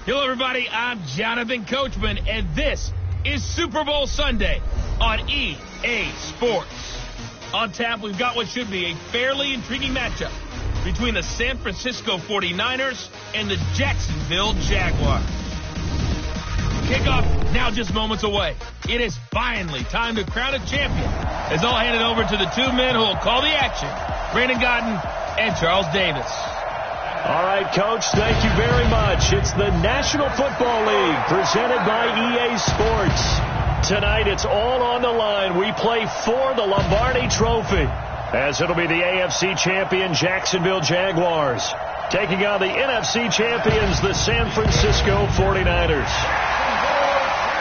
Hello, everybody. I'm Jonathan Coachman, and this is Super Bowl Sunday on EA Sports. On tap, we've got what should be a fairly intriguing matchup between the San Francisco 49ers and the Jacksonville Jaguars. Kickoff now just moments away. It is finally time to crown a champion, as I'll hand it over to the two men who will call the action, Brandon Godden and Charles Davis. All right, Coach, thank you very much. It's the National Football League presented by EA Sports. Tonight, it's all on the line. We play for the Lombardi Trophy, as it'll be the AFC champion Jacksonville Jaguars taking on the NFC champions, the San Francisco 49ers.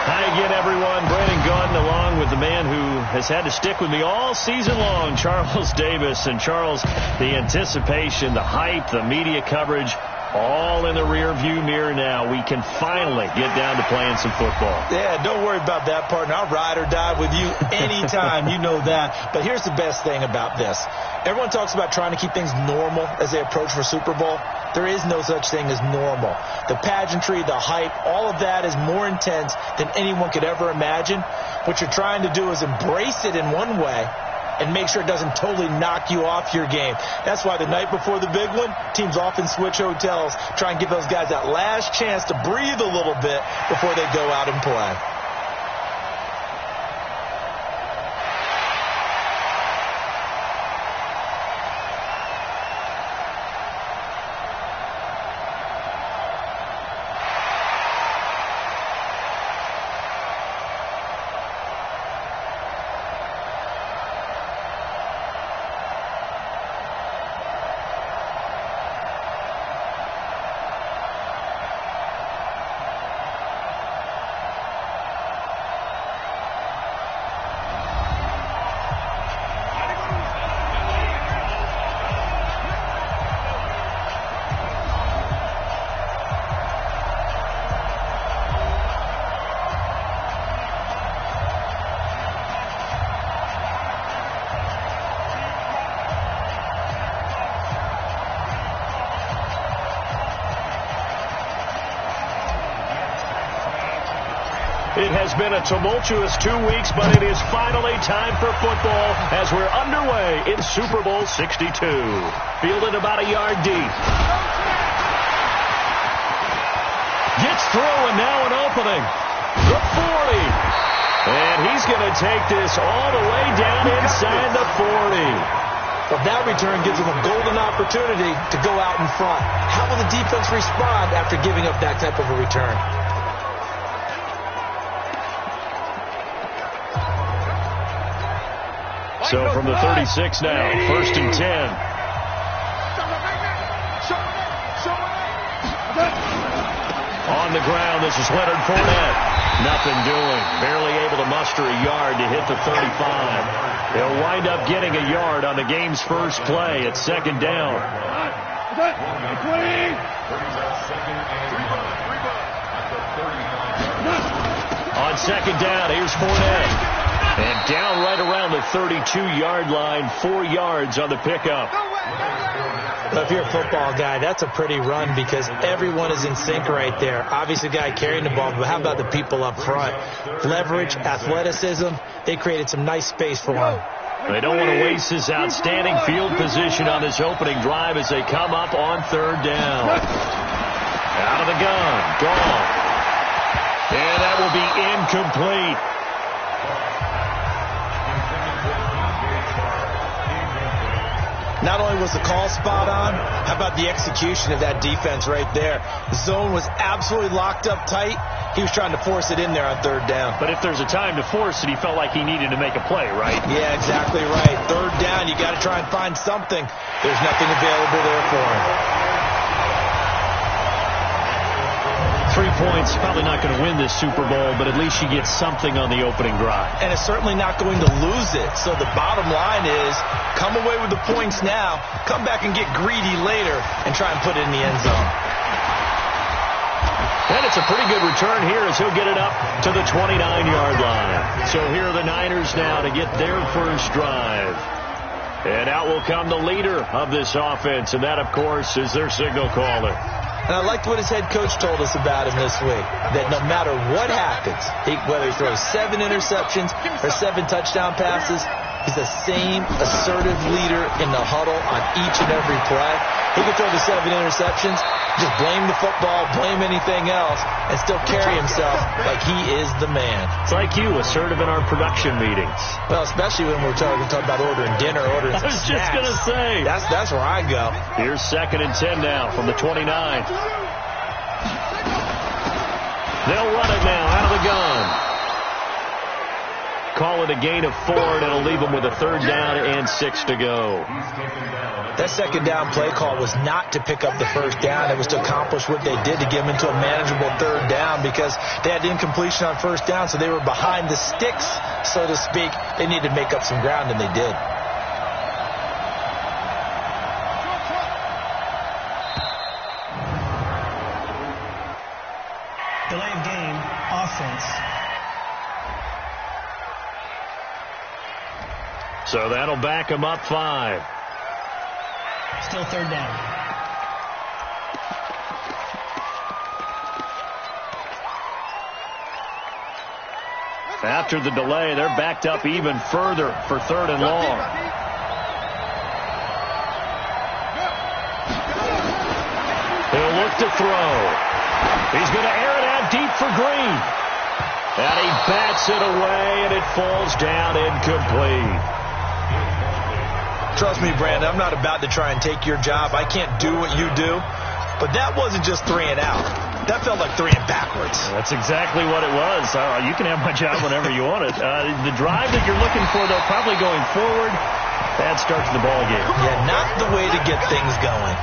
Hi again, everyone. Brandon Godden along with the man who has had to stick with me all season long, Charles Davis. And Charles, the anticipation, the hype, the media coverage, all in the rear-view mirror now. We can finally get down to playing some football. Yeah, don't worry about that, partner. I'll ride or die with you anytime. You know that. But here's the best thing about this. Everyone talks about trying to keep things normal as they approach for Super Bowl. There is no such thing as normal. The pageantry, the hype, all of that is more intense than anyone could ever imagine. What you're trying to do is embrace it in one way and make sure it doesn't totally knock you off your game. That's why the night before the big one, teams often switch hotels, try and give those guys that last chance to breathe a little bit before they go out and play. It has been a tumultuous 2 weeks, but it is finally time for football as we're underway in Super Bowl 62. Fielded about a yard deep. Gets through, and now an opening. The 40. And he's going to take this all the way down inside the 40. Well, that return gives them a golden opportunity to go out in front. How will the defense respond after giving up that type of a return? So from the 36 now, 1st and 10. On the ground, this is Leonard Fournette. Nothing doing. Barely able to muster a yard to hit the 35. They'll wind up getting a yard on the game's first play at 2nd down. On 2nd down, here's Fournette. And down right around the 32-yard line, 4 yards on the pickup. Well, if you're a football guy, that's a pretty run because everyone is in sync right there. Obviously, the guy carrying the ball, but how about the people up front? Leverage, athleticism, they created some nice space for him. They don't want to waste this outstanding field position on this opening drive as they come up on 3rd down. Out of the gun, gone. And that will be incomplete. Not only was the call spot on, how about the execution of that defense right there? The zone was absolutely locked up tight. He was trying to force it in there on 3rd down. But if there's a time to force it, he felt like he needed to make a play, right? Yeah, exactly right. 3rd down, you got to try and find something. There's nothing available there for him. 3 points, probably not going to win this Super Bowl, but at least you get something on the opening drive. And it's certainly not going to lose it. So the bottom line is, come away with the points now, come back and get greedy later, and try and put it in the end zone. And it's a pretty good return here as he'll get it up to the 29-yard line. So here are the Niners now to get their first drive. And out will come the leader of this offense, and that, of course, is their signal caller. And I liked what his head coach told us about him this week, that no matter what happens, whether he throws 7 interceptions or 7 touchdown passes, he's the same assertive leader in the huddle on each and every play. He can throw the 7 interceptions, just blame the football, blame anything else, and still carry himself like he is the man. It's like you, assertive in our production meetings. Well, especially when we're talking about ordering dinner, ordering some snacks. I was just going to say. That's where I go. Here's 2nd and 10 now from the 29. They'll run it now out of the gun. Call it a gain of 4, and it'll leave them with a 3rd down and 6 to go. That 2nd down play call was not to pick up the 1st down. It was to accomplish what they did, to get them into a manageable 3rd down, because they had incompletion on 1st down, so they were behind the sticks, so to speak. They needed to make up some ground, and they did. Delay of game, offense. So that'll back them up 5. Still 3rd down. After the delay, they're backed up even further for 3rd and long. He'll look to throw. He's going to air it out deep for Green. And he bats it away, and it falls down incomplete. Trust me, Brandon, I'm not about to try and take your job. I can't do what you do. But that wasn't just 3 and out. That felt like 3 and backwards. That's exactly what it was. You can have my job whenever you want it. The drive that you're looking for, though, probably going forward, bad start to the ball game. Yeah, not the way to get things going.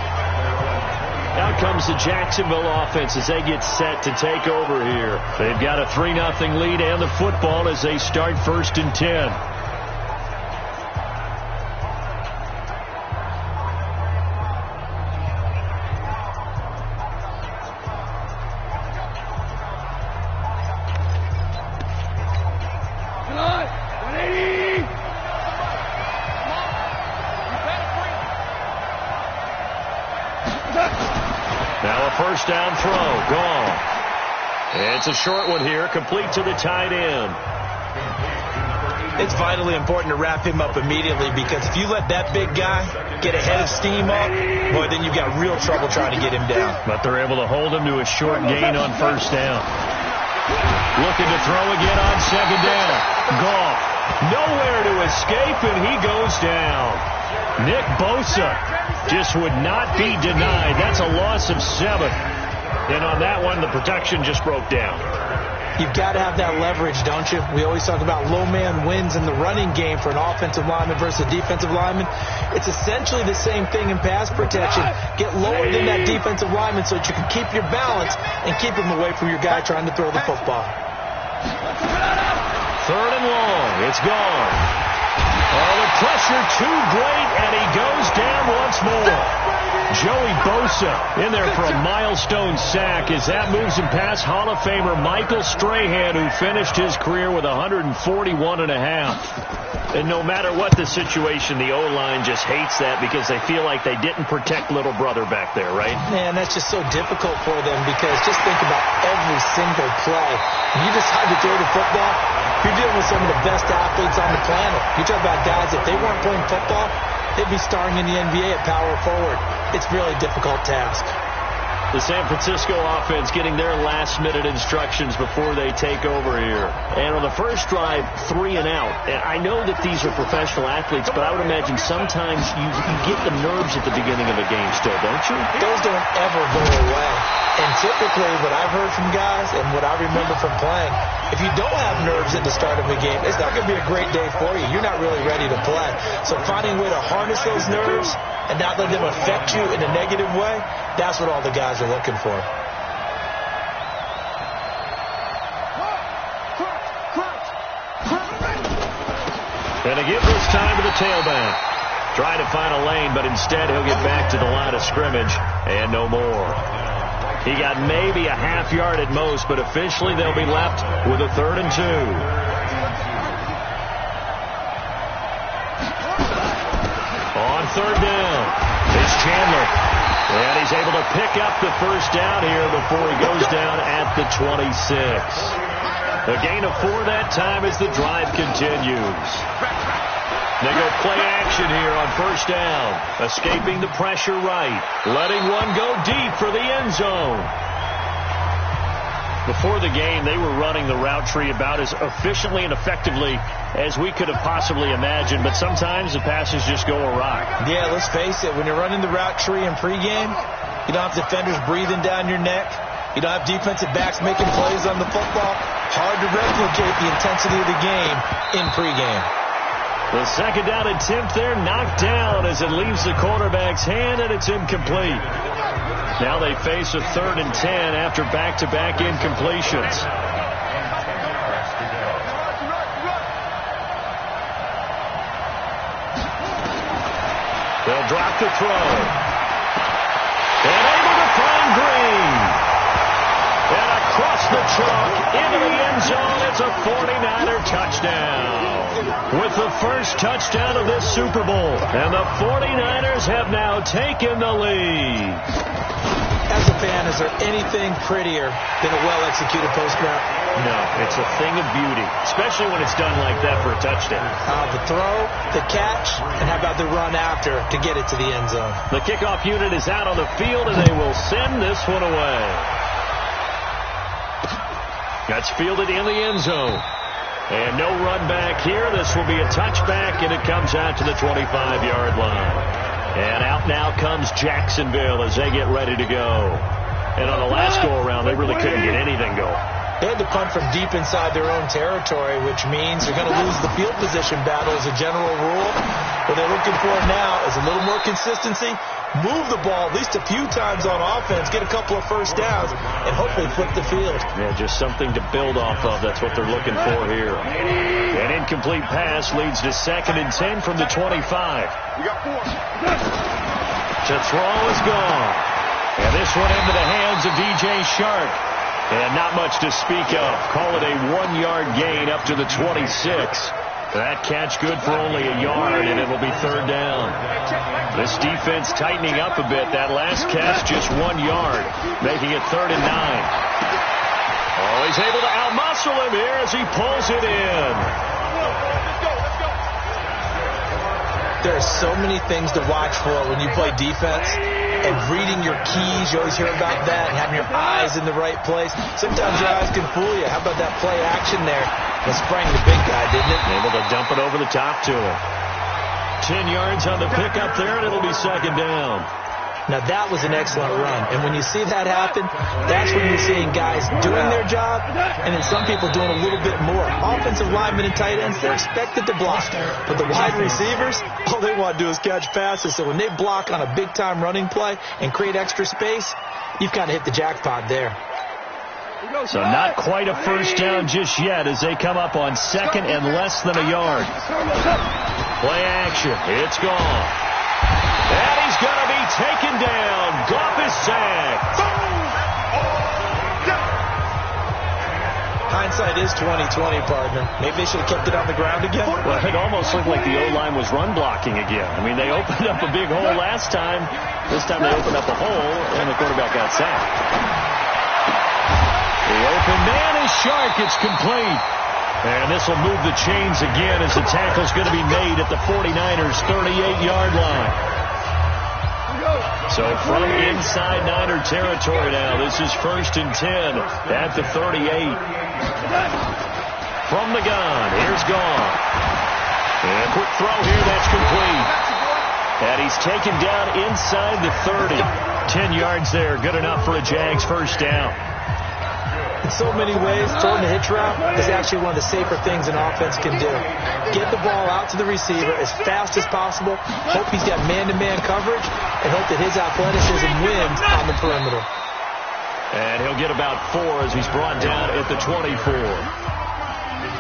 Out comes the Jacksonville offense as they get set to take over here. They've got a 3-0 lead and the football as they start 1st and 10. Now a 1st down throw. Gone. It's a short one here, complete to the tight end. It's vitally important to wrap him up immediately, because if you let that big guy get a head of steam up, boy, then you've got real trouble trying to get him down. But they're able to hold him to a short gain on 1st down. Looking to throw again on 2nd down. Goff. Nowhere to escape, and he goes down. Nick Bosa just would not be denied. That's a loss of 7. And on that one, the protection just broke down. You've got to have that leverage, don't you? We always talk about low man wins in the running game for an offensive lineman versus a defensive lineman. It's essentially the same thing in pass protection. Get lower than that defensive lineman so that you can keep your balance and keep him away from your guy trying to throw the football. 3rd and long. It's gone. Oh, the pressure too great, and he goes down once more. Joey Bosa in there for a milestone sack as that moves him past Hall of Famer Michael Strahan, who finished his career with 141.5. And no matter what the situation, the O-line just hates that because they feel like they didn't protect little brother back there, right? Man, that's just so difficult for them, because just think about every single play. When you decide to throw the football, you're dealing with some of the best athletes on the planet. You talk about guys, if they weren't playing football, they'd be starring in the NBA at power forward. It's a really difficult task. The San Francisco offense getting their last-minute instructions before they take over here. And on the first drive, 3 and out. And I know that these are professional athletes, but I would imagine sometimes you get the nerves at the beginning of a game still, don't you? Those don't ever go away. And typically, what I've heard from guys and what I remember from playing, if you don't have nerves at the start of a game, it's not going to be a great day for you. You're not really ready to play. So finding a way to harness those nerves and not let them affect you in a negative way, that's what all the guys are looking for. And they give this time to the tailback. Trying to find a lane, but instead he'll get back to the line of scrimmage and no more. He got maybe a half yard at most, but officially they'll be left with a 3rd and 2. On 3rd down, it's Chandler. And he's able to pick up the first down here before he goes down at the 26. A gain of 4 that time as the drive continues. They go play action here on first down. Escaping the pressure right. Letting one go deep for the end zone. Before the game, they were running the route tree about as efficiently and effectively as we could have possibly imagined, but sometimes the passes just go awry. Yeah, let's face it. When you're running the route tree in pregame, you don't have defenders breathing down your neck. You don't have defensive backs making plays on the football. Hard to replicate the intensity of the game in pregame. The second down attempt there knocked down as it leaves the quarterback's hand, and it's incomplete. Now they face a 3rd and 10 after back-to-back incompletions. They'll drop the throw. And able to find Green. And across the chalk into the end zone, it's a 49er touchdown. With the first touchdown of this Super Bowl. And the 49ers have now taken the lead. As a fan, is there anything prettier than a well-executed post route? No, it's a thing of beauty, especially when it's done like that for a touchdown. The throw, the catch, and how about the run after to get it to the end zone? The kickoff unit is out on the field, and they will send this one away. That's fielded in the end zone. And no run back here. This will be a touchback, and it comes out to the 25-yard line. And out now comes Jacksonville as they get ready to go. And on the last go-around, they really couldn't get anything going. They had to punt from deep inside their own territory, which means they're going to lose the field position battle as a general rule. What they're looking for now is a little more consistency, move the ball at least a few times on offense, get a couple of first downs, and hopefully flip the field. Yeah, just something to build off of. That's what they're looking for here. An incomplete pass leads to 2nd and 10 from the 25. To throw is gone. And this one into the hands of DJ Shark. And not much to speak of. Call it a 1-yard gain up to the 26. That catch good for only a yard, and it'll be 3rd down. This defense tightening up a bit. That last catch just 1 yard, making it 3rd and 9. Oh, he's able to outmuscle him here as he pulls it in. There are so many things to watch for when you play defense. And reading your keys, you always hear about that, and having your eyes in the right place. Sometimes your eyes can fool you. How about that play action there? It sprang the big guy, didn't it? Able to dump it over the top to him. 10 yards on the pickup there, and it'll be 2nd down. Now, that was an excellent run. And when you see that happen, that's when you're seeing guys doing their job, and then some people doing a little bit more. Offensive linemen and tight ends, they're expected to block. But the wide receivers, all they want to do is catch passes. So when they block on a big-time running play and create extra space, you've kind of hit the jackpot there. So not quite a first down just yet as they come up on 2nd and less than a yard. Play action. It's gone. And he's going to be taken down. Goff is sacked. Hindsight is 20/20, partner. Maybe they should have kept it on the ground again. Well, it almost looked like the O-line was run blocking again. I mean, they opened up a big hole last time. This time they opened up a hole, and the quarterback got sacked. The open man is Shark. It's complete. And this will move the chains again as the tackle's going to be made at the 49ers' 38-yard line. So from inside Niner territory now, this is 1st and 10 at the 38. From the gun, here's Goff. And quick throw here, that's complete. And he's taken down inside the 30. 10 yards there, good enough for a Jags first down. In so many ways, throwing the hitch route is actually one of the safer things an offense can do. Get the ball out to the receiver as fast as possible, hope he's got man-to-man coverage, and hope that his athleticism wins on the perimeter. And he'll get about 4 as he's brought down at the 24.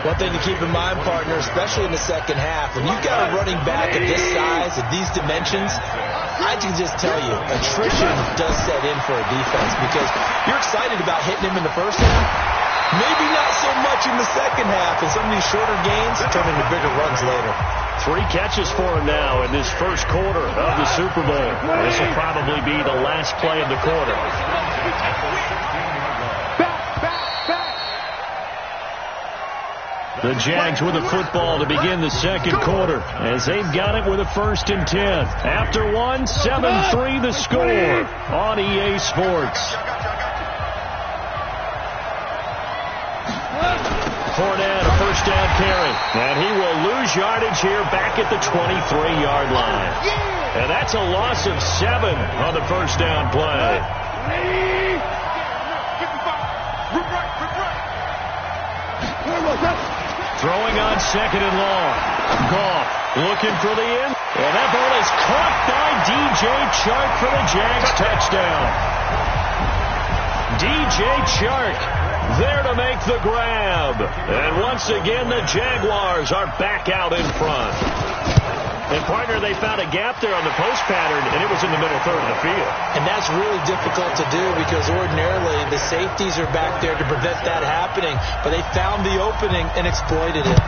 One thing to keep in mind, partner, especially in the second half, when you've got a running back of this size, at these dimensions, I can just tell you, attrition does set in for a defense because you're excited about hitting him in the first half, Maybe not so much in the second half, and some of these shorter gains turn into bigger runs later. 3 catches for him now in this first quarter of the Super Bowl. This will probably be the last play of the quarter. The Jags with the football to begin the second quarter as they've got it with a 1st and 10. After one, 7-3 the score on EA Sports. Fournette, a first down carry. And he will lose yardage here back at the 23-yard line. And that's a loss of 7 on the first down play. Throwing on 2nd and long. Goff looking for the end. And that ball is caught by DJ Chark for the Jags touchdown. DJ Chark there to make the grab. And once again, the Jaguars are back out in front. And, partner, they found a gap there on the post pattern, and it was in the middle third of the field. And that's really difficult to do because ordinarily the safeties are back there to prevent that happening. But they found the opening and exploited it.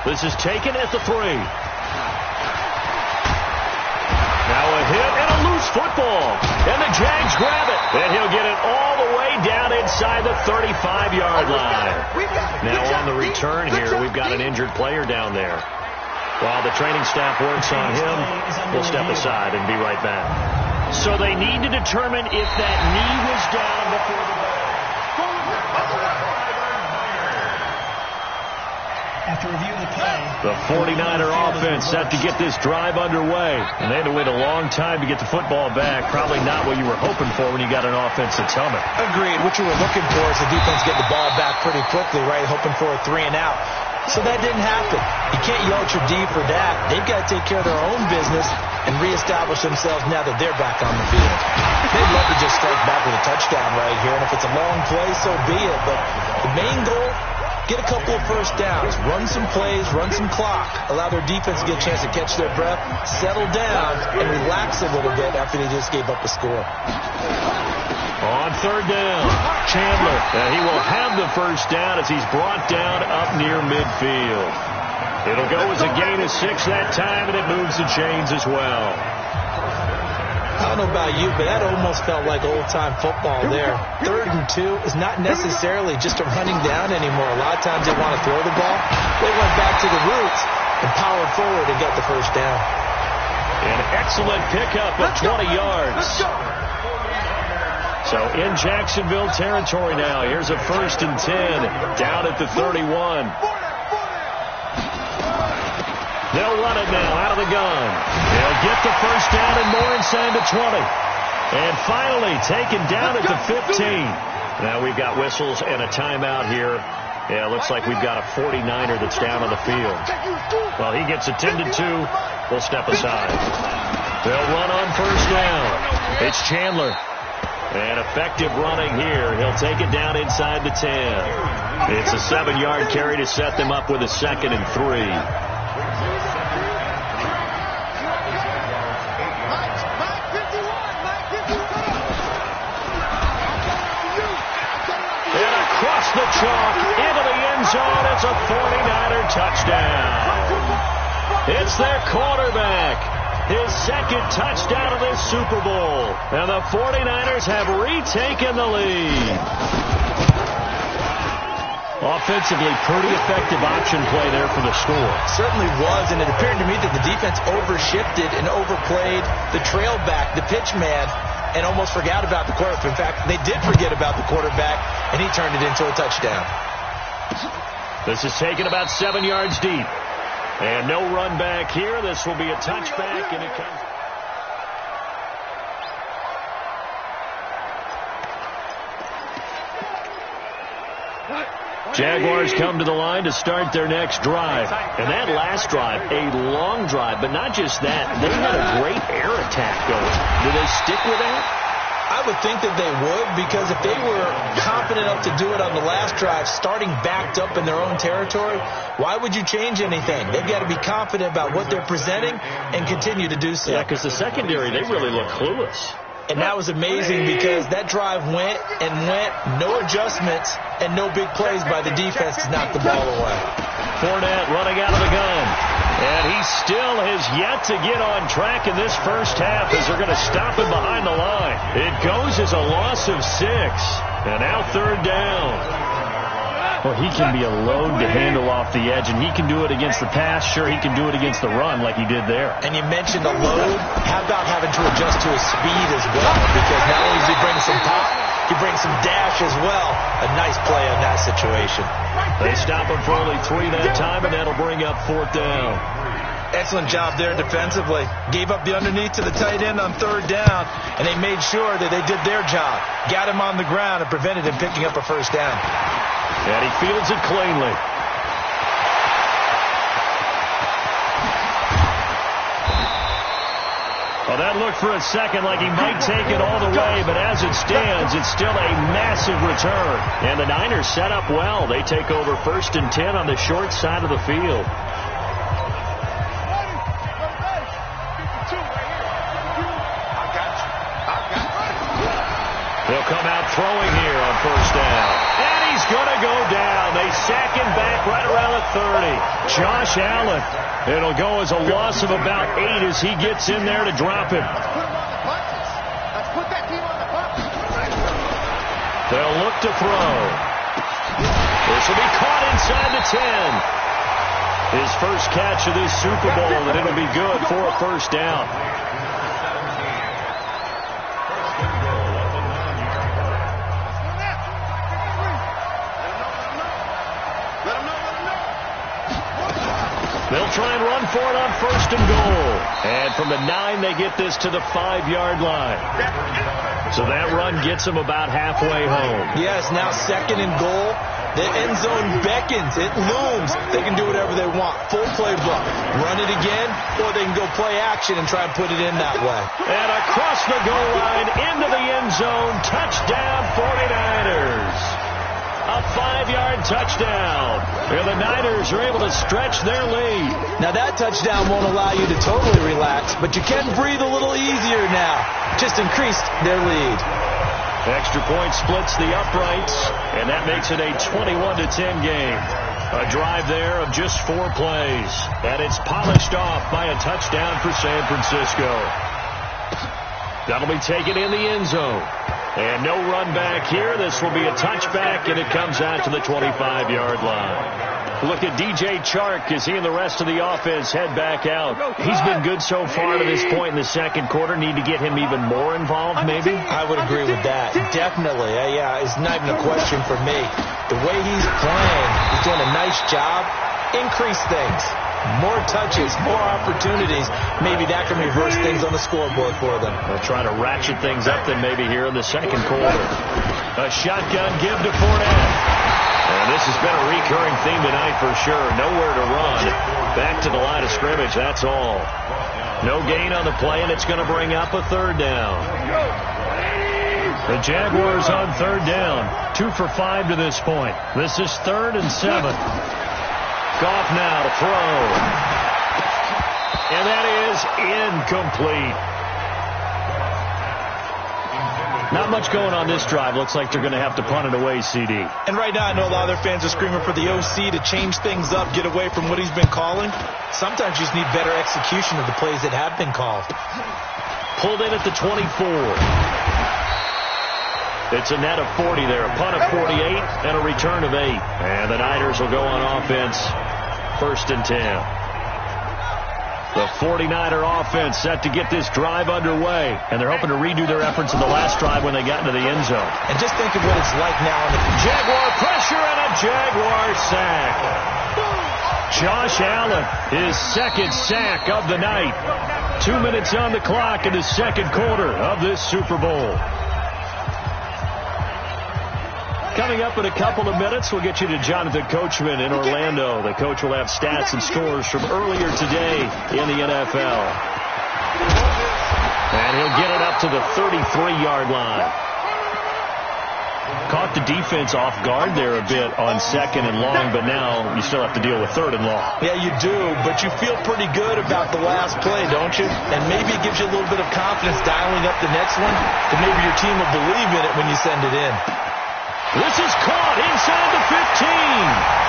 This is taken at the 3. Now a hit and a loose football. And the Jags grab it. And he'll get it all the way down inside the 35-yard line. Now on the return here, we've got an injured player down there. While the training staff works on him, we'll step aside and be right back. So they need to determine if that knee was down before the ball. After reviewing the play, the 49er offense set to get this drive underway. And they had to wait a long time to get the football back. Probably not what you were hoping for when you got an offense that's humming. Agreed. What you were looking for is the defense get the ball back pretty quickly, right? Hoping for a 3 and out. So that didn't happen. You can't yell at your D for that. They've got to take care of their own business and reestablish themselves now that they're back on the field. They'd love to just strike back with a touchdown right here. And if it's a long play, so be it. But the main goal, get a couple of first downs, run some plays, run some clock, allow their defense to get a chance to catch their breath, settle down, and relax a little bit after they just gave up a score. On 3rd down, Chandler, and he will have the first down as he's brought down up near midfield. It'll go as a gain of 6 that time, and it moves the chains as well. I don't know about you, but that almost felt like old-time football there. 3rd and 2 is not necessarily just a running down anymore. A lot of times they want to throw the ball. They went back to the roots and powered forward and got the first down. An excellent pickup of 20 yards. So in Jacksonville territory now. Here's a 1st and 10 down at the 31. They'll run it now out of the gun. They'll get the first down and more inside the 20. And finally taken down at the 15. Now we've got whistles and a timeout here. Yeah, looks like we've got a 49er that's down on the field. Well, he gets attended to. We'll step aside. They'll run on first down. It's Chandler. And effective running here. He'll take it down inside the 10. It's a 7-yard carry to set them up with a 2nd and 3. The chalk into the end zone. It's a 49er touchdown. It's their quarterback. His 2nd touchdown of this Super Bowl. And the 49ers have retaken the lead. Offensively, pretty effective option play there for the score. Certainly was, and it appeared to me that the defense overshifted and overplayed the trail back, the pitch man, and almost forgot about the quarterback. In fact, they did forget about the quarterback, and he turned it into a touchdown. This is taken about 7 yards deep. And no run back here. This will be a touchback, and it comes... Jaguars come to the line to start their next drive. And that last drive, a long drive, but not just that. They had a great air attack going. Do they stick with that? I would think that they would, because if they were confident enough to do it on the last drive, starting backed up in their own territory, why would you change anything? They've got to be confident about what they're presenting and continue to do so. Yeah, because the secondary, they really look clueless. And that was amazing because that drive went and went, no adjustments and no big plays by the defense to knock the ball away. Fournette running out of the gun. And he still has yet to get on track in this first half as they're going to stop him behind the line. It goes as a loss of 6. And now third down. Well, he can be a load to handle off the edge, and he can do it against the pass. Sure, he can do it against the run like he did there. And you mentioned a load. How about having to adjust to his speed as well? Because not only does he bring some pop, he brings some dash as well. A nice play on that situation. They stop him for only 3 that time, and that'll bring up fourth down. Excellent job there defensively. Gave up the underneath to the tight end on third down, and they made sure that they did their job. Got him on the ground and prevented him picking up a first down. And he fields it cleanly. Well, that looked for a second like he might take it all the way, but as it stands, it's still a massive return. And the Niners set up well. They take over 1st and 10 on the short side of the field. They'll come out throwing here on first down. And he's going to go down. They sack him back right around the 30. Josh Allen. It'll go as a loss of about 8 as he gets in there to drop him. They'll look to throw. This will be caught inside the 10. His first catch of this Super Bowl, and it'll be good for a first down. They'll try and run for it on 1st and goal. And from the 9, they get this to the 5-yard line. So that run gets them about halfway home. Yes, now 2nd and goal. The end zone beckons. It looms. They can do whatever they want. Full playbook. Run it again, or they can go play action and try and put it in that way. And across the goal line, into the end zone. Touchdown, 49ers. A 5-yard touchdown. And the Niners are able to stretch their lead. Now that touchdown won't allow you to totally relax, but you can breathe a little easier now. Just increased their lead. Extra point splits the uprights, and that makes it a 21-10 game. A drive there of just 4 plays, and it's polished off by a touchdown for San Francisco. That'll be taken in the end zone. And no run back here. This will be a touchback, and it comes out to the 25-yard line. Look at DJ Chark as he and the rest of the offense head back out. He's been good so far to this point in the second quarter. Need to get him even more involved, maybe? I would agree with that. Definitely. Yeah, it's not even a question for me. The way he's playing, he's doing a nice job. Increase things. More touches, more opportunities. Maybe that can reverse things on the scoreboard for them. They'll try to ratchet things up then maybe here in the second quarter. A shotgun give to Fournette. And this has been a recurring theme tonight for sure. Nowhere to run. Back to the line of scrimmage, that's all. No gain on the play, and it's going to bring up a 3rd down. The Jaguars on 3rd down. 2 for 5 to this point. This is 3rd and 7. Goff now to throw. And that is incomplete. Not much going on this drive. Looks like they're going to have to punt it away, CD. And right now I know a lot of their fans are screaming for the OC to change things up, get away from what he's been calling. Sometimes you just need better execution of the plays that have been called. Pulled in at the 24. It's a net of 40 there, a punt of 48, and a return of 8. And the Niners will go on offense, 1st and 10. The 49er offense set to get this drive underway, and they're hoping to redo their efforts in the last drive when they got into the end zone. And just think of what it's like now. Jaguar pressure and a Jaguar sack. Josh Allen, his 2nd sack of the night. 2 minutes on the clock in the second quarter of this Super Bowl. Coming up in a couple of minutes, we'll get you to Jonathan Coachman in Orlando. The coach will have stats and scores from earlier today in the NFL. And he'll get it up to the 33-yard line. Caught the defense off guard there a bit on 2nd and long, but now you still have to deal with 3rd and long. Yeah, you do, but you feel pretty good about the last play, don't you? And maybe it gives you a little bit of confidence dialing up the next one, that maybe your team will believe in it when you send it in. This is caught inside the 15.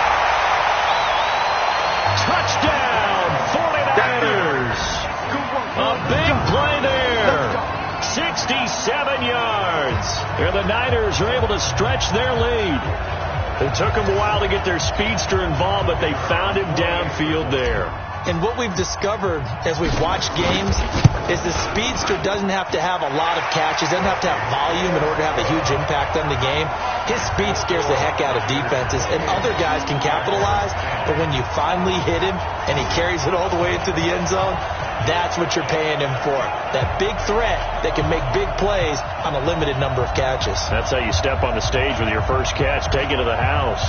Touchdown, 49ers. A big play there. 67 yards. And the Niners are able to stretch their lead. It took them a while to get their speedster involved, but they found him downfield there. And what we've discovered as we've watched games is the speedster doesn't have to have a lot of catches, doesn't have to have volume in order to have a huge impact on the game. His speed scares the heck out of defenses, and other guys can capitalize, but when you finally hit him and he carries it all the way into the end zone, that's what you're paying him for. That big threat that can make big plays on a limited number of catches. That's how you step on the stage with your first catch. Take it to the house.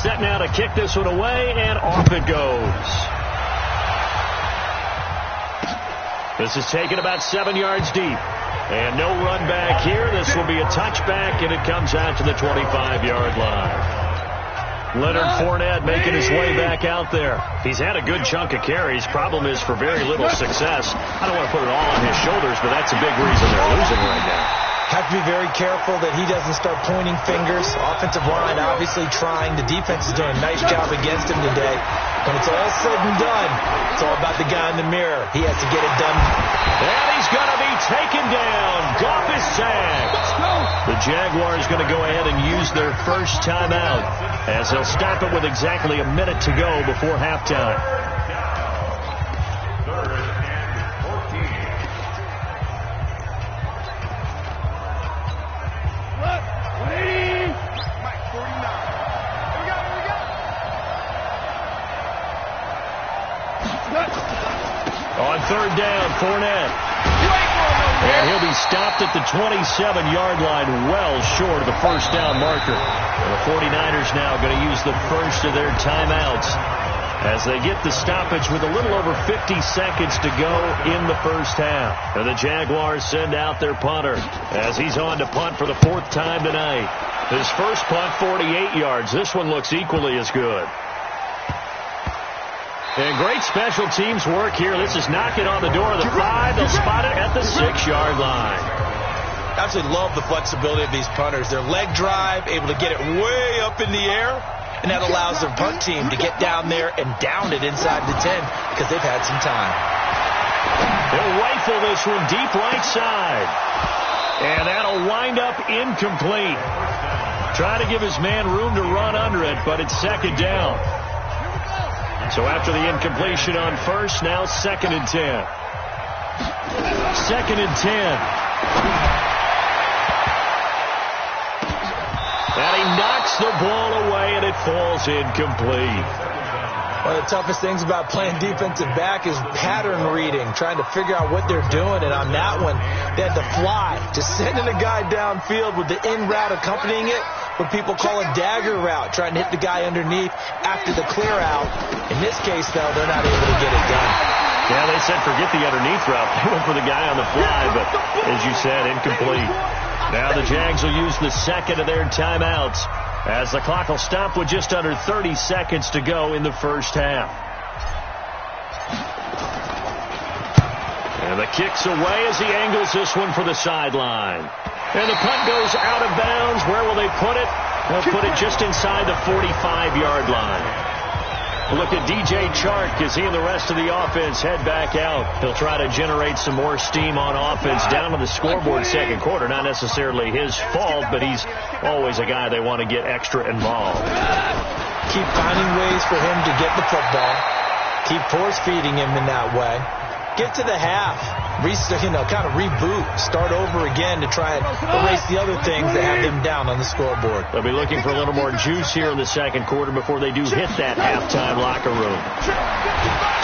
Set now to kick this one away, and off it goes. This is taken about 7 yards deep. And no run back here. This will be a touchback, and it comes out to the 25-yard line. Leonard Fournette making his way back out there. He's had a good chunk of carries. Problem is for very little success. I don't want to put it all on his shoulders, but that's a big reason they're losing right now. Have to be very careful that he doesn't start pointing fingers. Offensive line obviously trying. The defense is doing a nice job against him today. When it's all said and done, it's all about the guy in the mirror. He has to get it done. And he's going to be taken down. Goff is sacked. The Jaguars going to go ahead and use their first timeout as they'll stop it with exactly a minute to go before halftime. On 3rd down, Fournette. And he'll be stopped at the 27-yard line, well short of the first down marker. And the 49ers now going to use the first of their timeouts as they get the stoppage with a little over 50 seconds to go in the first half. And the Jaguars send out their punter as he's on to punt for the 4th time tonight. His first punt, 48 yards. This one looks equally as good. And great special teams work here. This is knocking on the door of the 5. They'll spot it at the 6-yard line. Absolutely love the flexibility of these punters. Their leg drive, able to get it way up in the air, and that allows their punt team to get down there and down it inside the 10 because they've had some time. They'll rifle this one deep right side. And that'll wind up incomplete. Try to give his man room to run under it, but it's 2nd down. So after the incompletion on first, now 2nd and 10. 2nd and 10. And he knocks the ball away, and it falls incomplete. One of the toughest things about playing defensive back is pattern reading, trying to figure out what they're doing. And on that one, they had to fly, just sending a guy downfield with the in route accompanying it, what people call a dagger route, trying to hit the guy underneath after the clear out. In this case, though, they're not able to get it done. Yeah, they said forget the underneath route. They went for the guy on the fly, but as you said, incomplete. Now the Jags will use the 2nd of their timeouts as the clock will stop with just under 30 seconds to go in the first half. And the kick's away as he angles this one for the sideline. And the punt goes out of bounds. Where will they put it? They'll put it just inside the 45-yard line. Look at DJ Chark as he and the rest of the offense head back out. He'll try to generate some more steam on offense down to the scoreboard 2nd quarter. Not necessarily his fault, but he's always a guy they want to get extra involved. Keep finding ways for him to get the football. Keep force feeding him in that way. Get to the half. kind of reboot, start over again to try and erase the other things that have them down on the scoreboard. They'll be looking for a little more juice here in the second quarter before they do hit that halftime locker room.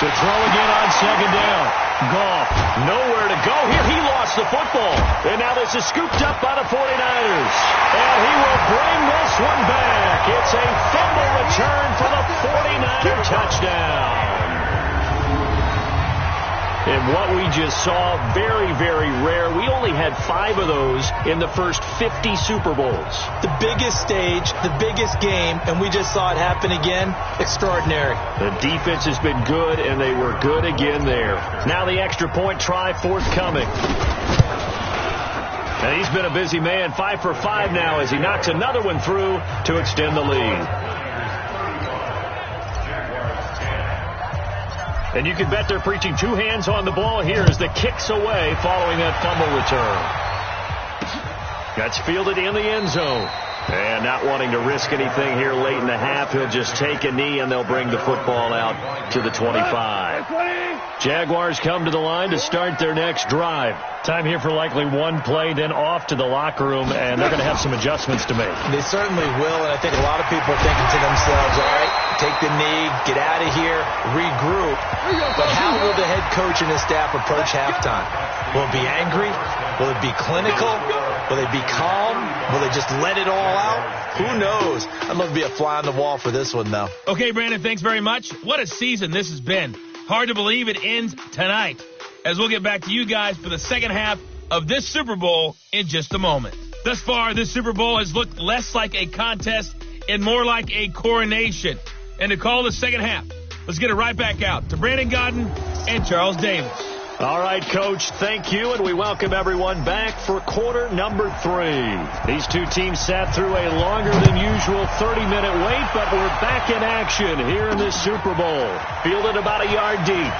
To throw again on second down. Goff, nowhere to go here. He lost the football. And now this is scooped up by the 49ers. And he will bring this one back. It's a fumble return for the 49er touchdown. And what we just saw, very, very rare. We only had 5 of those in the first 50 Super Bowls. The biggest stage, the biggest game, and we just saw it happen again. Extraordinary. The defense has been good, and they were good again there. Now the extra point try forthcoming. And he's been a busy man, 5 for 5 now as he knocks another one through to extend the lead. And you can bet they're preaching 2 hands on the ball here as the kick's away following that fumble return. That's fielded in the end zone. And not wanting to risk anything here late in the half, he'll just take a knee and they'll bring the football out to the 25. Jaguars come to the line to start their next drive. Time here for likely one play, then off to the locker room, and they're going to have some adjustments to make. They certainly will, and I think a lot of people are thinking to themselves, all right, take the knee, get out of here, regroup. But how will the head coach and his staff approach halftime? Will it be angry? Will it be clinical? Will they be calm? Will they just let it all out? Who knows? I'd love to be a fly on the wall for this one, though. Okay, Brandon, thanks very much. What a season this has been. Hard to believe it ends tonight, as we'll get back to you guys for the second half of this Super Bowl in just a moment. Thus far, this Super Bowl has looked less like a contest and more like a coronation. And to call the second half, let's get it right back out to Brandon Godden and Charles Davis. All right, Coach, thank you, and we welcome everyone back for quarter number 3. These two teams sat through a longer than usual 30-minute wait, but we're back in action here in this Super Bowl. Fielded about a yard deep.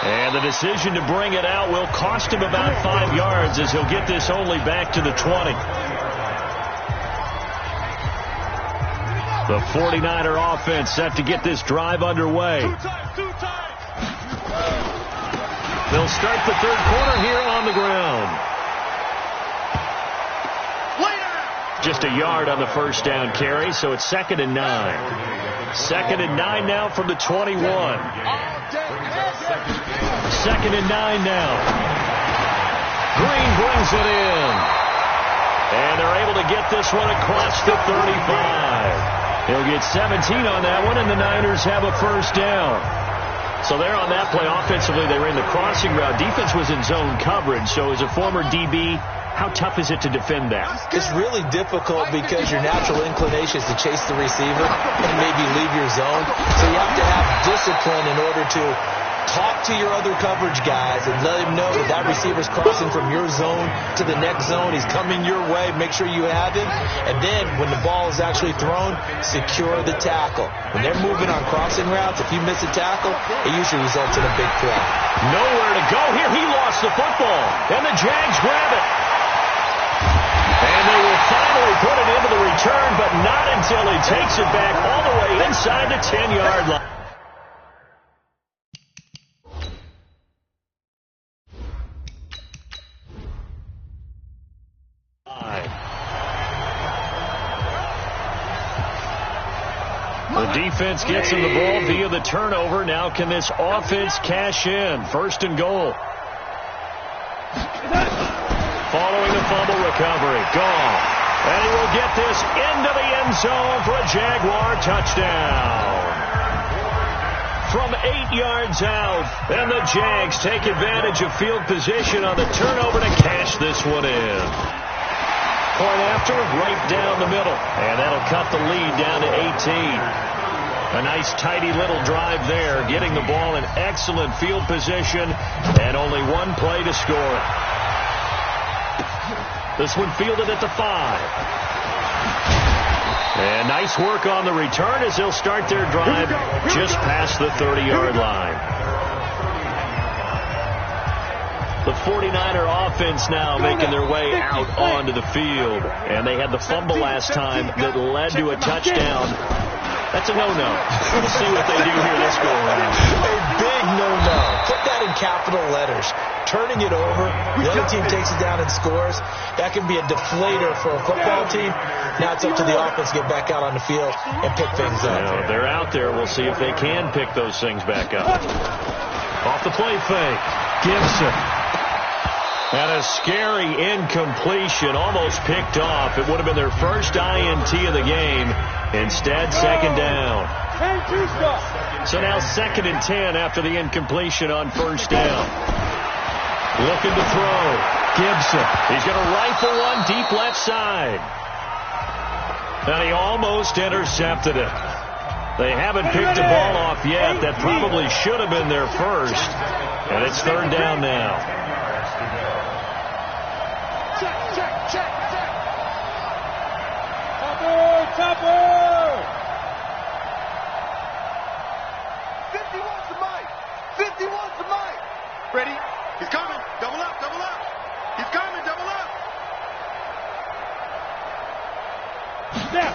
And the decision to bring it out will cost him about 5 yards as he'll get this only back to the 20. The 49er offense set to get this drive underway. They'll start the third quarter here on the ground. Just a yard on the first down carry, so it's 2nd and 9. 2nd and 9 now from the 21. 2nd and 9 now. Green brings it in. And they're able to get this one across the 35. He'll get 17 on that one, and the Niners have a first down. So there on that play, offensively, they ran the crossing route. Defense was in zone coverage, so as a former DB, how tough is it to defend that? It's really difficult because your natural inclination is to chase the receiver and maybe leave your zone. So you have to have discipline in order to talk to your other coverage guys and let him know that that receiver's crossing from your zone to the next zone. He's coming your way. Make sure you have him. And then when the ball is actually thrown, secure the tackle. When they're moving on crossing routes, if you miss a tackle, it usually results in a big play. Nowhere to go here. He lost the football. And the Jags grab it. And they will finally put it into the return, but not until he takes it back all the way inside the 10-yard line. The defense gets him the ball via the turnover. Now can this offense cash in? 1st and goal. Following the fumble recovery. Gone. And he will get this into the end zone for a Jaguar touchdown. From 8 yards out. And the Jags take advantage of field position on the turnover to cash this one in. Point after, right down the middle. And that'll cut the lead down to 18. A nice, tidy little drive there, getting the ball in excellent field position, and only one play to score it. This one fielded at the 5. And nice work on the return as they'll start their drive just past the 30-yard line. The 49er offense now making their way out onto the field. And they had the fumble last time that led to a touchdown. That's a no-no. We'll see what they do here this go around. A big big no-no. Put that in capital letters. Turning it over, the other team takes it down and scores. That can be a deflator for a football team. Now it's up to the offense to get back out on the field and pick things up. Now, they're out there. We'll see if they can pick those things back up. Off the play fake. Gibson. And a scary incompletion, almost picked off. It would have been their first INT of the game. Instead, second down. So now 2nd and 10 after the incompletion on first down. Looking to throw. Gibson. He's going to rifle one deep left side. And he almost intercepted it. They haven't picked the ball off yet. That probably should have been their first. And it's 3rd down now. Check. Topper! 51's the mic. 51's the mic. Ready? He's coming. Double up. He's coming. Double up. Snap.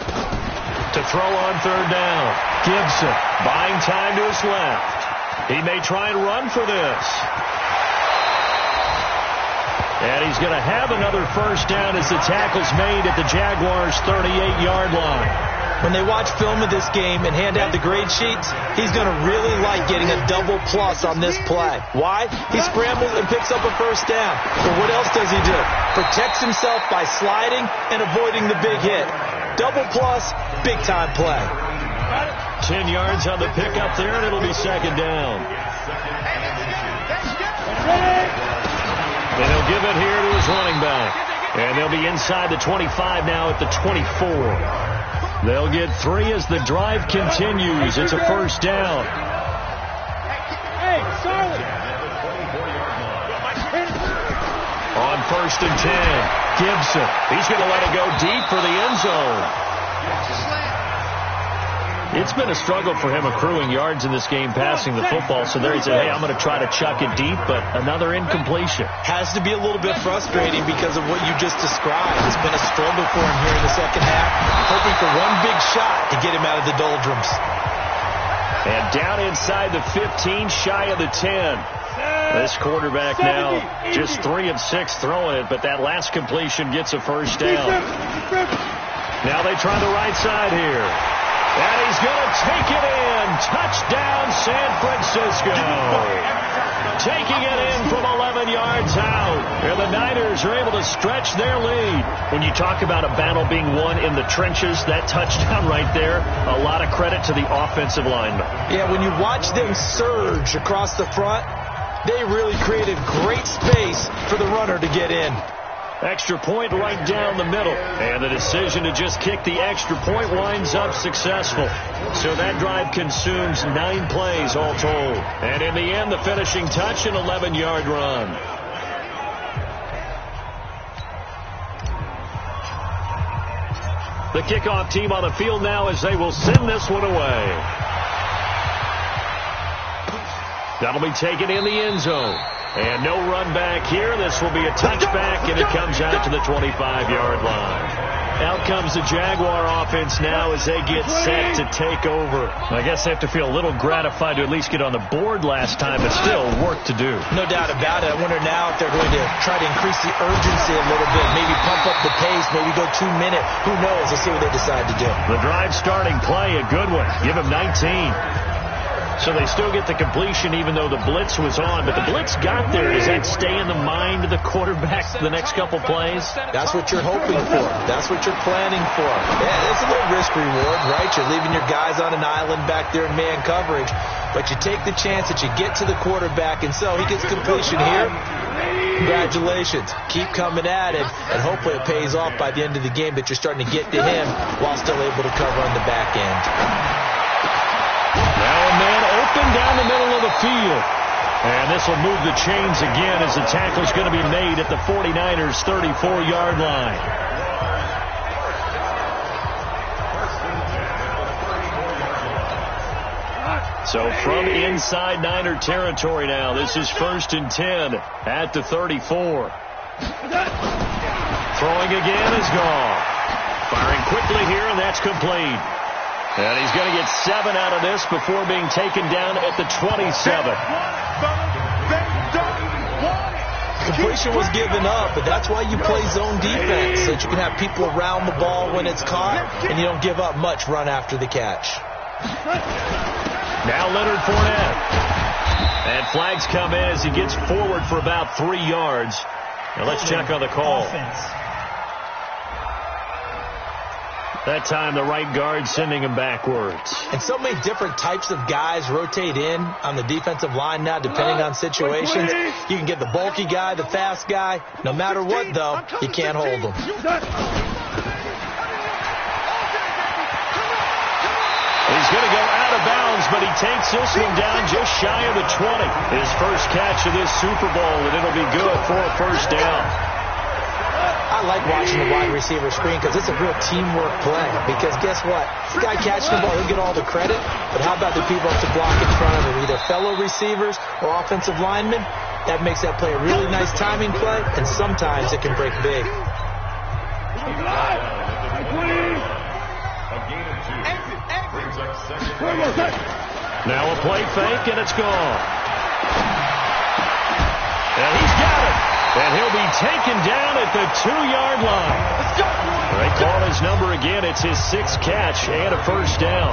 To throw on 3rd down. Gibson buying time to his left. He may try and run for this. And he's going to have another first down as the tackle's made at the Jaguars' 38-yard line. When they watch film of this game and hand out the grade sheets, he's going to really like getting a double plus on this play. Why? He scrambles and picks up a first down. But what else does he do? Protects himself by sliding and avoiding the big hit. Double plus, big-time play. 10 yards on the pickup there, and it'll be 2nd down. And he'll give it here to his running back. And they'll be inside the 25 now at the 24. They'll get 3 as the drive continues. It's a first down. On 1st and 10, Gibson. He's going to let it go deep for the end zone. It's been a struggle for him accruing yards in this game passing the football. So there he said, hey, I'm going to try to chuck it deep, but another incompletion. Has to be a little bit frustrating because of what you just described. It's been a struggle for him here in the second half, hoping for one big shot to get him out of the doldrums. And down inside the 15, shy of the 10. This quarterback now just 3 of 6 throwing it, but that last completion gets a first down. Now they try the right side here. And he's going to take it in. Touchdown, San Francisco. Taking it in from 11 yards out. And the Niners are able to stretch their lead. When you talk about a battle being won in the trenches, that touchdown right there, a lot of credit to the offensive linemen. Yeah, when you watch them surge across the front, they really created great space for the runner to get in. Extra point right down the middle. And the decision to just kick the extra point winds up successful. So that drive consumes 9 plays all told. And in the end, the finishing touch, an 11-yard run. The kickoff team on the field now as they will send this one away. That'll be taken in the end zone. And no run back here. This will be a touchback, and it comes out to the 25-yard line. Out comes the Jaguar offense now as they get set to take over. I guess they have to feel a little gratified to at least get on the board last time, but still work to do. No doubt about it. I wonder now if they're going to try to increase the urgency a little bit, maybe pump up the pace, maybe go 2 minutes. Who knows? Let's see what they decide to do. The drive starting play, a good one. Give him 19. So they still get the completion even though the blitz was on. But the blitz got there. Does that stay in the mind of the quarterback for the next couple plays? That's what you're hoping for. That's what you're planning for. Yeah, it's a little risk-reward, right? You're leaving your guys on an island back there in man coverage. But you take the chance that you get to the quarterback, and so he gets completion here. Congratulations. Keep coming at it, and hopefully it pays off by the end of the game that you're starting to get to him while still able to cover on the back end. Now a man open down the middle of the field. And this will move the chains again as the tackle's going to be made at the 49ers' 34-yard line. So from inside Niner territory now, this is 1st and 10 at the 34. Throwing again is gone. Firing quickly here, and that's complete. And he's going to get 7 out of this before being taken down at the 27. Completion was given up, but that's why you play zone defense, so that you can have people around the ball when it's caught, and you don't give up much run after the catch. Now Leonard Fournette. And flags come in as he gets forward for about 3 yards. Now let's check on the call. Offense. That time the right guard sending him backwards. And so many different types of guys rotate in on the defensive line now, depending on situations. You can get the bulky guy, the fast guy. No matter what, though, you can't hold them. He's going to go out of bounds, but he takes this one down just shy of the 20. His first catch of this Super Bowl, and it'll be good for a first down. I like watching the wide receiver screen because it's a real teamwork play. Because guess what? This guy catching the ball, he'll get all the credit. But how about the people to block in front of him, either fellow receivers or offensive linemen? That makes that play a really nice timing play, and sometimes it can break big. Now a play fake, and it's gone. And he's got it. And he'll be taken down at the 2-yard line. They call his number again. It's his 6th catch and a first down.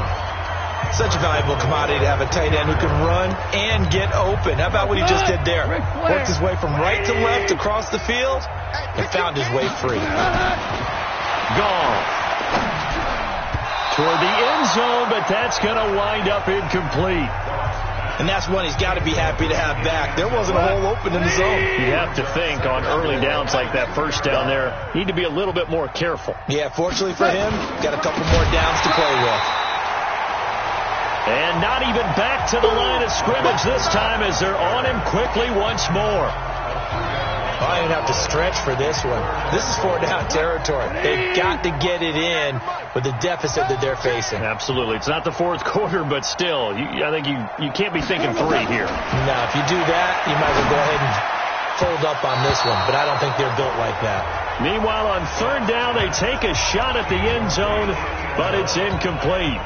Such a valuable commodity to have a tight end who can run and get open. How about what he just did there? Worked his way from right to left across the field and found his way free. Gone. Toward the end zone, but that's going to wind up incomplete. And that's one he's got to be happy to have back. There wasn't a hole open in the zone. You have to think on early downs like that first down there, need to be a little bit more careful. Yeah, fortunately for him, got a couple more downs to play with. And not even back to the line of scrimmage this time as they're on him quickly once more. I didn't have to stretch for this one. This is 4-down territory. They've got to get it in with the deficit that they're facing. Absolutely. It's not the fourth quarter, but still, I think you can't be thinking 3 here. No, if you do that, you might as well go ahead and fold up on this one, but I don't think they're built like that. Meanwhile, on 3rd down, they take a shot at the end zone, but it's incomplete.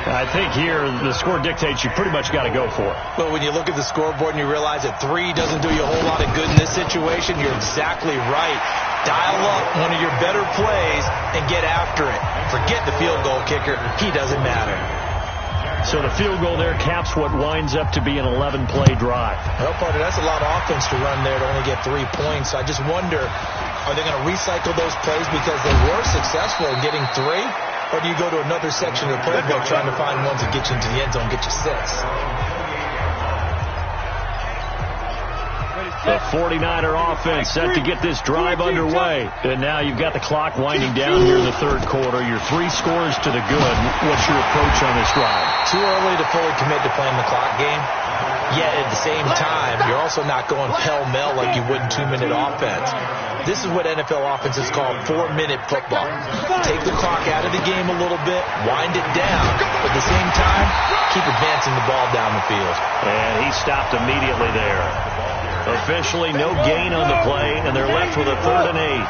I think here the score dictates you pretty much got to go for it. But when you look at the scoreboard and you realize that 3 doesn't do you a whole lot of good in this situation, you're exactly right. Dial up one of your better plays and get after it. Forget the field goal kicker. He doesn't matter. So the field goal there caps what winds up to be an 11-play drive. Well, partner, that's a lot of offense to run there to only get 3 points. So I just wonder, are they going to recycle those plays because they were successful in getting 3? Or do you go to another section of the playbook trying to find ones that get you into the end zone, get you 6? The 49er offense set to get this drive underway. And now you've got the clock winding down here in the 3rd quarter. You're 3 scores to the good. What's your approach on this drive? Too early to fully commit to playing the clock game. Yet at the same time, you're also not going pell-mell like you would in 2-minute offense. This is what NFL offenses call 4-minute football. Take the clock out of the game a little bit, wind it down, but at the same time, keep advancing the ball down the field. And he stopped immediately there. Officially no gain on the play, and they're left with a 3rd and 8.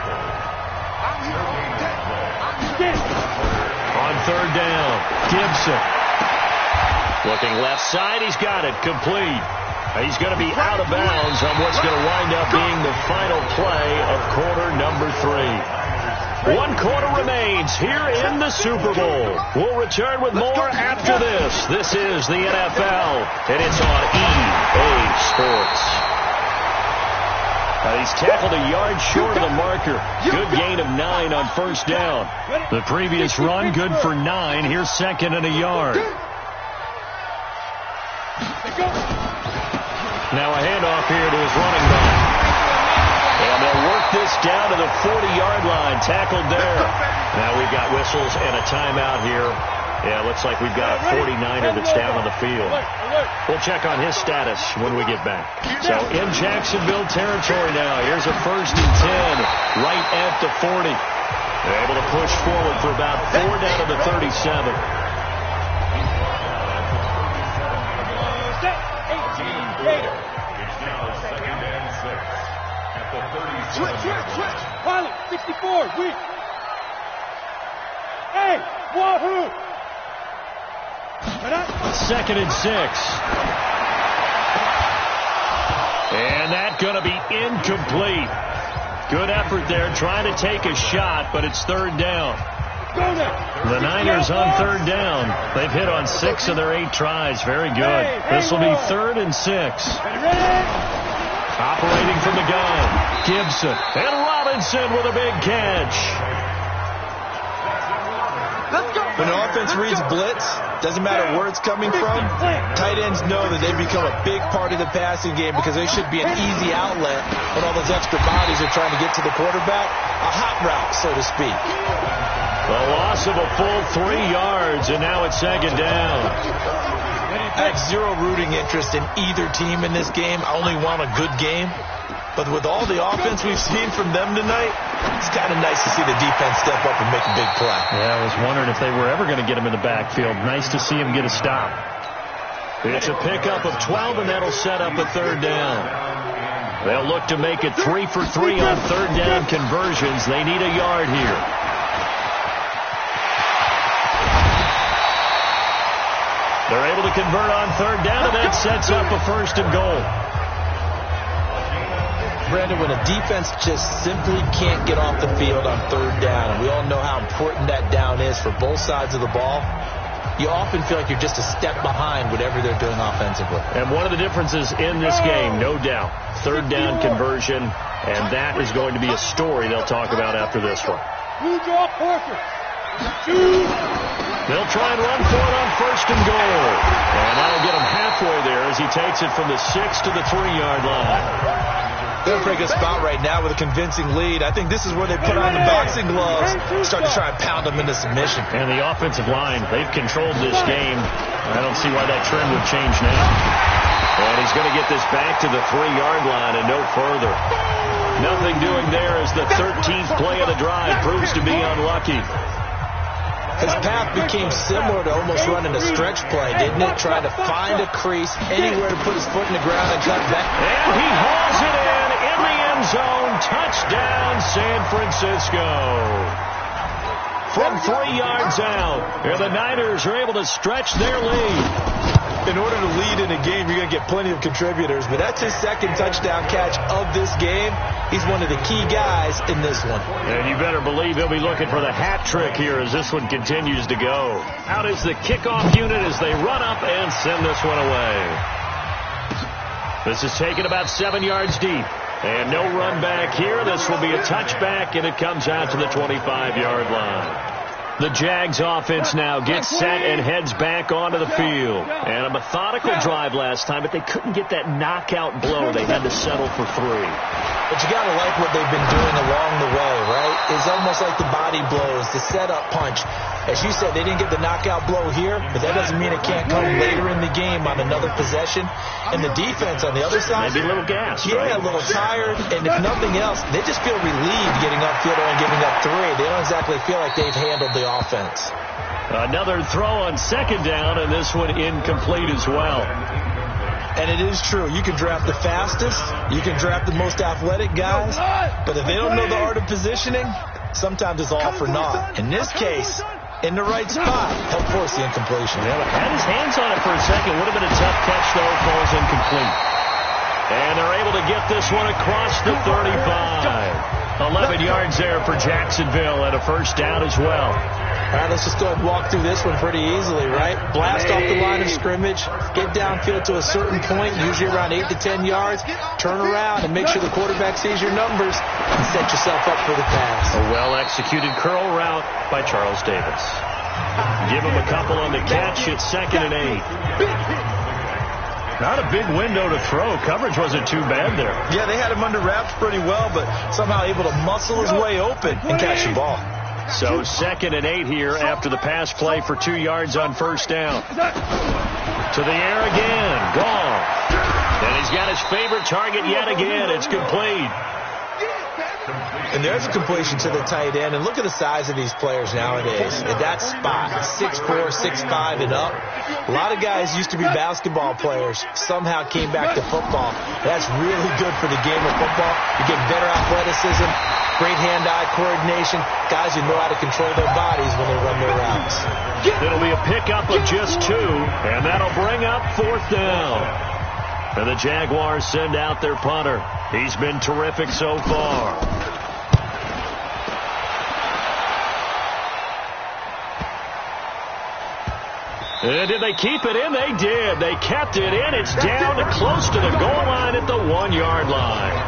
On 3rd down, Gibson. Looking left side, he's got it, complete. He's going to be out of bounds on what's going to wind up being the final play of quarter number 3. 1 quarter remains here in the Super Bowl. We'll return with more after this. This is the NFL, and it's on EA Sports. He's tackled a yard short of the marker. Good gain of 9 on 1st down. The previous run, good for 9. Here's 2nd and a yard. Now a handoff here to his running back. And they'll work this down to the 40-yard line. Tackled there. Now we've got whistles and a timeout here. Yeah, looks like we've got a 49er that's down on the field. We'll check on his status when we get back. So in Jacksonville territory now. Here's a 1st and 10 right at the 40. They're able to push forward for about 4 down to the 37. Switch. Pilot, 64, weak. Hey, wahoo! 2nd and 6. And that's going to be incomplete. Good effort there trying to take a shot, but it's 3rd down. The Niners on 3rd down. They've hit on 6 of their 8 tries. Very good. This will be 3rd and 6. Operating from the gun. Gibson. And Robinson with a big catch. When an offense reads blitz, doesn't matter where it's coming from, tight ends know that they've become a big part of the passing game because they should be an easy outlet when all those extra bodies are trying to get to the quarterback. A hot route, so to speak. The loss of a full 3 yards, and now it's 2nd down. I have zero rooting interest in either team in this game. I only want a good game. But with all the offense we've seen from them tonight, it's kind of nice to see the defense step up and make a big play. Yeah, I was wondering if they were ever going to get him in the backfield. Nice to see him get a stop. It's a pickup of 12, and that'll set up a 3rd down. They'll look to make it 3 for 3 on 3rd down conversions. They need a yard here. They're able to convert on 3rd down, and that sets up a 1st and goal. Brandon, when a defense just simply can't get off the field on 3rd down, and we all know how important that down is for both sides of the ball, you often feel like you're just a step behind whatever they're doing offensively. And one of the differences in this game, no doubt, 3rd down conversion, and that is going to be a story they'll talk about after this one. They'll try and run for it on 1st and goal. And that'll get him halfway there as he takes it from the 6 to the 3-yard line. They're in a pretty good spot right now with a convincing lead. I think this is where they put on the boxing gloves, start to try and pound them into submission. And the offensive line, they've controlled this game. I don't see why that trend would change now. And he's going to get this back to the 3-yard line and no further. Nothing doing there as the 13th play of the drive proves to be unlucky. His path became similar to almost running a stretch play, didn't it? Trying to find a crease, anywhere to put his foot in the ground and cut back. And he hauls it in the end zone. Touchdown, San Francisco. From 3 yards out, and the Niners are able to stretch their lead. In order to lead in a game, you're going to get plenty of contributors, but that's his 2nd touchdown catch of this game. He's one of the key guys in this one. And you better believe he'll be looking for the hat trick here as this one continues to go. Out is the kickoff unit as they run up and send this one away. This is taken about 7 yards deep. And no run back here. This will be a touchback, and it comes out to the 25-yard line. The Jags offense now gets set and heads back onto the field. And a methodical drive last time, but they couldn't get that knockout blow. They had to settle for 3. But you got to like what they've been doing along the way, right? It's almost like the body blows, the setup punch. As you said, they didn't get the knockout blow here, but that doesn't mean it can't come later in the game on another possession. And the defense on the other side, maybe a little gassed, yeah, right? A little tired. And if nothing else, they just feel relieved getting upfield and giving up 3. They don't exactly feel like they've handled the offense. Another throw on 2nd down, and this one incomplete as well. And it is true. You can draft the fastest. You can draft the most athletic guys. But if they don't know the art of positioning, sometimes it's all for naught. In this case, in the right spot, helped force the incompletion. Yeah, had his hands on it for a second. Would have been a tough catch, though. Falls incomplete. And they're able to get this one across the 35. 11 yards there for Jacksonville and a 1st down as well. All right, let's just go ahead and walk through this one pretty easily, right? Blast off the line of scrimmage, get downfield to a certain point, usually around 8 to 10 yards, turn around and make sure the quarterback sees your numbers and set yourself up for the pass. A well-executed curl route by Charles Davis. Give him a couple on the catch. It's 2nd and 8. Not a big window to throw. Coverage wasn't too bad there. Yeah, they had him under wraps pretty well, but somehow able to muscle his way open and catch the ball. So 2nd and 8 here after the pass play for 2 yards on 1st down. To the air again. Gone. And he's got his favorite target yet again. It's complete. And there's a completion to the tight end. And look at the size of these players nowadays. At that spot, 6'4", 6'5", and up. A lot of guys used to be basketball players. Somehow came back to football. That's really good for the game of football. You get better athleticism, great hand-eye coordination, guys who know how to control their bodies when they run their routes. It'll be a pickup of just 2, and that'll bring up 4th down. And the Jaguars send out their punter. He's been terrific so far. And did they keep it in? They did. They kept it in. It's down to close to the goal line at the 1-yard line.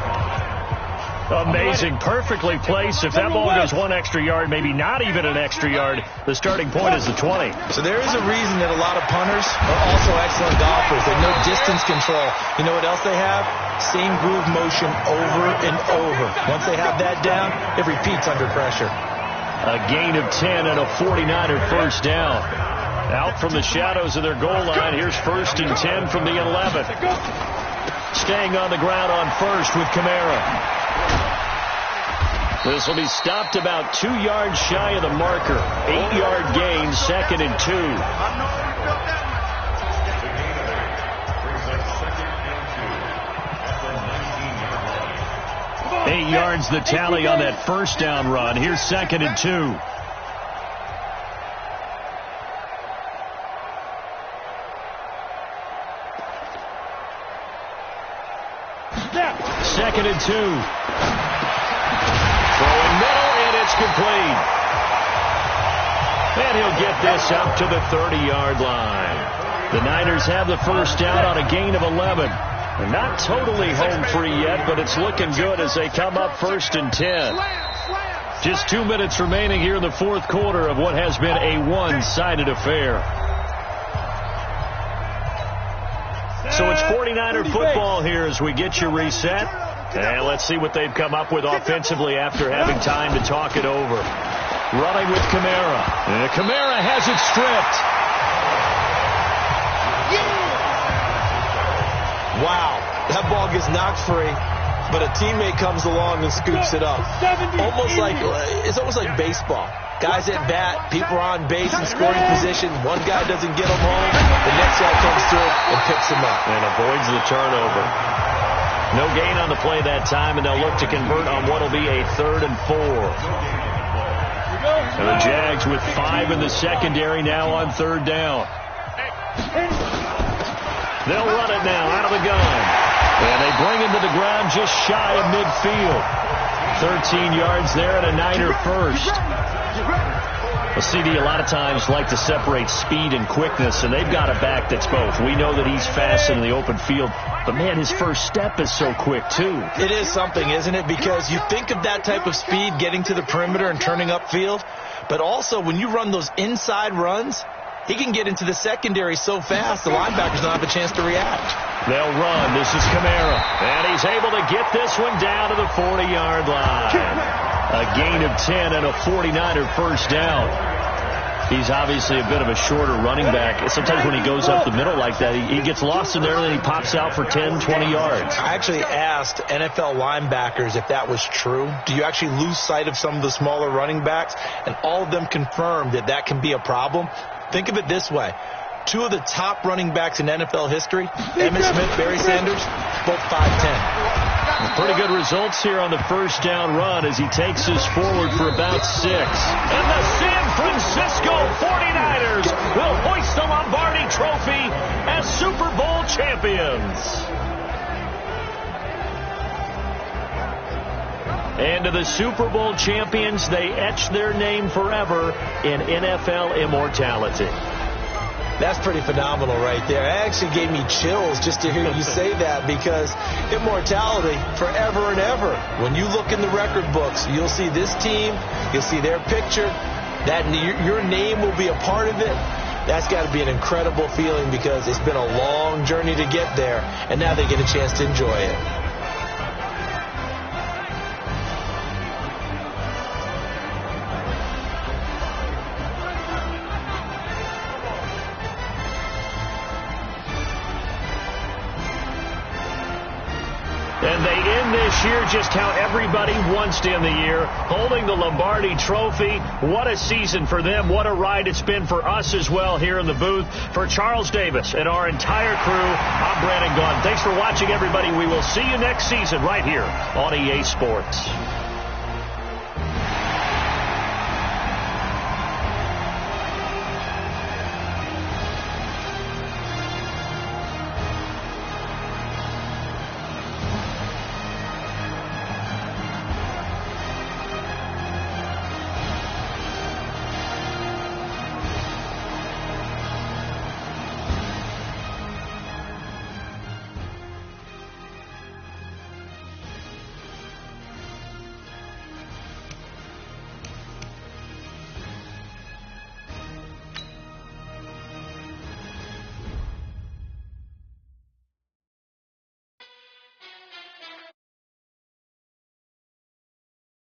Amazing. Perfectly placed. If that ball goes 1 extra yard, maybe not even an extra yard, the starting point is the 20. So there is a reason that a lot of punters are also excellent golfers. They know distance control. You know what else they have? Same groove motion over and over. Once they have that down, it repeats under pressure. A gain of 10 and a 49er first down. Out from the shadows of their goal line. Here's 1st and 10 from the 11. Staying on the ground on first with Kamara. This will be stopped about 2 yards shy of the marker. 8-yard gain, 2nd and 2. 8 yards the tally on that first down run. Here's 2nd and 2. Second and 2. Throwing middle, and it's complete. And he'll get this up to the 30-yard line. The Niners have the first down on a gain of 11. They're not totally home free yet, but it's looking good as they come up 1st and 10. Just 2 minutes remaining here in the 4th quarter of what has been a one-sided affair. So it's 49er football here as we get you reset. And let's see what they've come up with offensively after having time to talk it over. Running with Kamara. And Kamara has it stripped. Wow, that ball gets knocked free, but a teammate comes along and scoops it up. It's almost like baseball. Guys at bat, people are on base in scoring position. One guy doesn't get him home, the next guy comes through and picks him up. And avoids the turnover. No gain on the play that time, and they'll look to convert on what will be a 3rd and 4. And the Jags with 5 in the secondary now on 3rd down. They'll run it now out of the gun. And they bring him to the ground just shy of midfield. 13 yards there and a Niner first. Well, CD, a lot of times like to separate speed and quickness, and they've got a back that's both. We know that he's fast in the open field, but, man, his first step is so quick, too. It is something, isn't it? Because you think of that type of speed getting to the perimeter and turning upfield, but also when you run those inside runs, he can get into the secondary so fast the linebackers don't have a chance to react. They'll run. This is Kamara, and he's able to get this one down to the 40-yard line. A gain of 10 and a 49er first down. He's obviously a bit of a shorter running back. Sometimes when he goes up the middle like that, he gets lost in there and then he pops out for 10, 20 yards. I actually asked NFL linebackers if that was true. Do you actually lose sight of some of the smaller running backs? And all of them confirmed that that can be a problem. Think of it this way. 2 of the top running backs in NFL history, Emmitt Smith, Barry Sanders, both 5'10". Pretty good results here on the first down run as he takes us forward for about 6. And the San Francisco 49ers will hoist the Lombardi Trophy as Super Bowl champions. And to the Super Bowl champions, they etch their name forever in NFL immortality. That's pretty phenomenal right there. It actually gave me chills just to hear you say that, because immortality forever and ever. When you look in the record books, you'll see this team, you'll see their picture, that your name will be a part of it. That's got to be an incredible feeling because it's been a long journey to get there, and now they get a chance to enjoy it. And they end this year just how everybody wants to end the year, holding the Lombardi Trophy. What a season for them. What a ride it's been for us as well here in the booth. For Charles Davis and our entire crew, I'm Brandon Gaudin. Thanks for watching, everybody. We will see you next season right here on EA Sports.